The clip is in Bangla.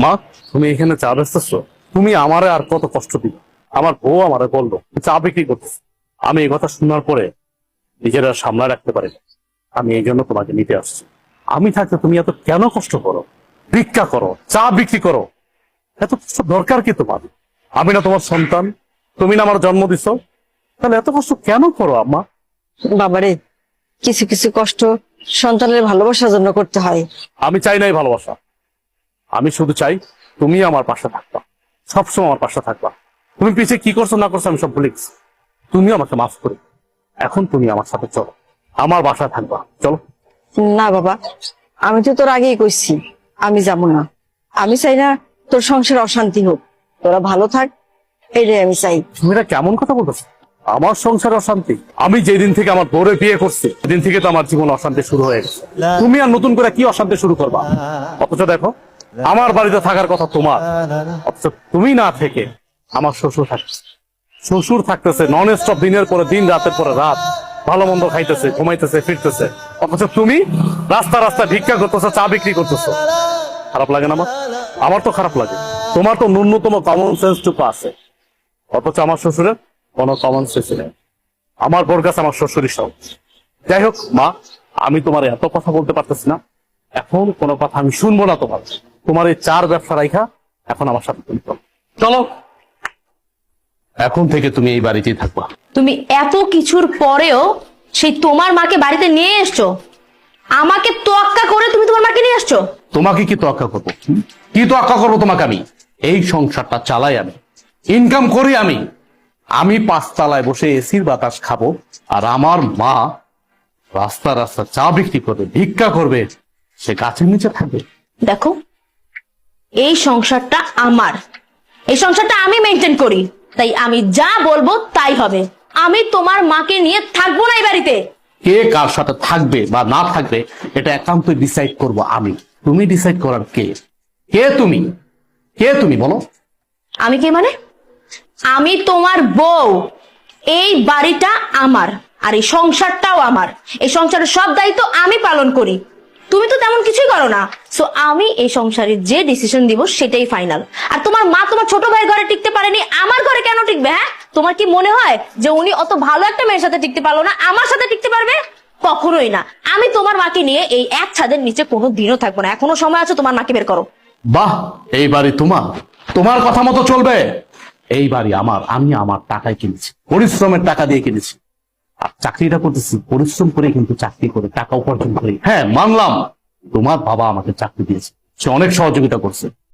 মা, তুমি এখানে চা বেচতেছো? তুমি আমারে আর কত কষ্ট দিবে? আমার বউ আমারে বললো চা বিক্রি করতেছে। আমি এই কথা শোনার পরে নিজেরা সামলা রাখতে পারি না। আমি এই জন্য তোমাকে নিতে আসছি। আমি থাকতে তুমি এত কেন কষ্ট করো? ভিক্ষা করো, চা বিক্রি করো, এত কষ্ট দরকার কি তোমার? আমি না তোমার সন্তান? তুমি না আমার জন্ম দিছো? তাহলে এত কষ্ট কেন করো আম্মা? বাবারে, কিছু কিছু কষ্ট সন্তানের ভালোবাসার জন্য করতে হয়। আমি চাই নাই ভালোবাসা। আমি শুধু চাই তুমি আমার পাশে থাকবা, সবসময় আমার পাশে থাকবা। তুমি পিছিয়ে কি করছো না করছো আমি সব ভুলে গেছি। তুমি আমাকে মাফ করে এখন তুমি আমার সাথে চলো, আমার বাসায় থাকবা, চলো। না বাবা, আমি তো তোর আগেই কইছি আমি যাব না। আমি চাই না তোর সংসারে অশান্তি হোক, তোরা ভালো থাক, এটাই আমি চাই। তুমি এটা কেমন কথা বলতেছো? আমার সংসার অশান্তি? আমি যেদিন থেকে আমার বউরে বিয়ে করছি সেদিন থেকে তো আমার জীবন অশান্তি শুরু হয়ে গেছে। তুমি আর নতুন করে কি অশান্তি শুরু করবা? অথচ দেখো, আমার বাড়িতে থাকার কথা তোমার, অথচ তুমি না থেকে আমার শ্বশুর থাকতেছে। শ্বশুর থাকতেছে নন স্টপ, দিনের পরে দিন, রাতের পরে রাত, ভালো মন্দ খাইতেছে, ঘুমাইতেছে, ফিরতেছে। অথচ তুমি রাস্তা রাস্তা ভিক্ষা করতেছো, চা বিক্রি করতেছো। খারাপ লাগে না আমার? আমার তো খারাপ লাগে। তোমার তো ন্যূনতম কমন সেন্স টুকু আছে, অথচ আমার শ্বশুরের কোনো কমন সেন্স নেই। আমার বোর কাছে আমার শ্বশুরই সব। যাই হোক মা, আমি তোমার এত কথা বলতে পারতেছি না। এখন কোনো কথা আমি শুনবো না তোমার। তোমার এই চার ব্যবসা রাইখা এখন আমার সাথে তুমি চলো। চলো, এখন থেকে তুমি এই বাড়িতেই থাকবা। তুমি এত কিছুর পরেও সেই তোমার মাকে বাড়িতে নিয়ে এসছো, আমাকে তোয়াক্কা করে তুমি তোমার মাকে নিয়ে আসছো। তোমাকে কি তোয়াক্কা করবো? কি তোয়াক্কা করবো তোমাকে? আমি এই সংসারটা চালাই, আমি ইনকাম করি। আমি পাঁচতলায় বসে এসির বাতাস খাবো, আর আমার মা রাস্তা রাস্তা চা বিক্রি করবে, ভিক্ষা করবে, সে গাছের নিচে থাকবে। দেখো, এই সংসারটা আমার, এই সংসারটা আমি মেনটেন করি, তাই আমি যা বলবো তাই হবে। আমি তোমার মাকে নিয়ে থাকবো না এই বাড়িতে। কে কার সাথে থাকবে বা না থাকবে এটা একান্ত ডিসাইড করব আমি। তুমি ডিসাইড করার কে? কে তুমি? কে তুমি বলো? আমি কে মানে? আমি তোমার বউ। এই বাড়িটা আমার, আর এই সংসারটাও আমার। এই সংসারের সব দায়িত্ব আমি পালন করি, তুমি তো তেমন কিছুই করো না। সো আমি এই সংসারে যে ডিসিশন দিব সেটাই ফাইনাল। আর তোমার মা তোমার ছোট ভাই ঘরে টিকতে পারেনি, আমার ঘরে কেন টিকবে? হ্যাঁ, তোমার কি মনে হয় যে উনি অত ভালো একটা মেয়ের সাথে টিকতে পারলো না, আমার সাথে টিকতে পারবে? কখনোই না। আমি তোমার মাকে নিয়ে এই এক ছাদের নিচে কোনো দিনও থাকবো না। এখনো সময় আছে, তোমার মাকে বের করো। বাহ, এই বাড়ি তোমার, তোমার কথা মতো চলবে। এই বাড়ি আমার, আমি আমার টাকায় কিনেছি, পরিশ্রমের টাকা দিয়ে কিনেছি। আর চাকরিটা করতেছি পরিশ্রম করে, কিন্তু চাকরি করে টাকা উপার্জন করি। হ্যাঁ মানলাম, তোমার বাবা আমাকে চাকরি দিয়েছে, সে অনেক সহযোগিতা করছে।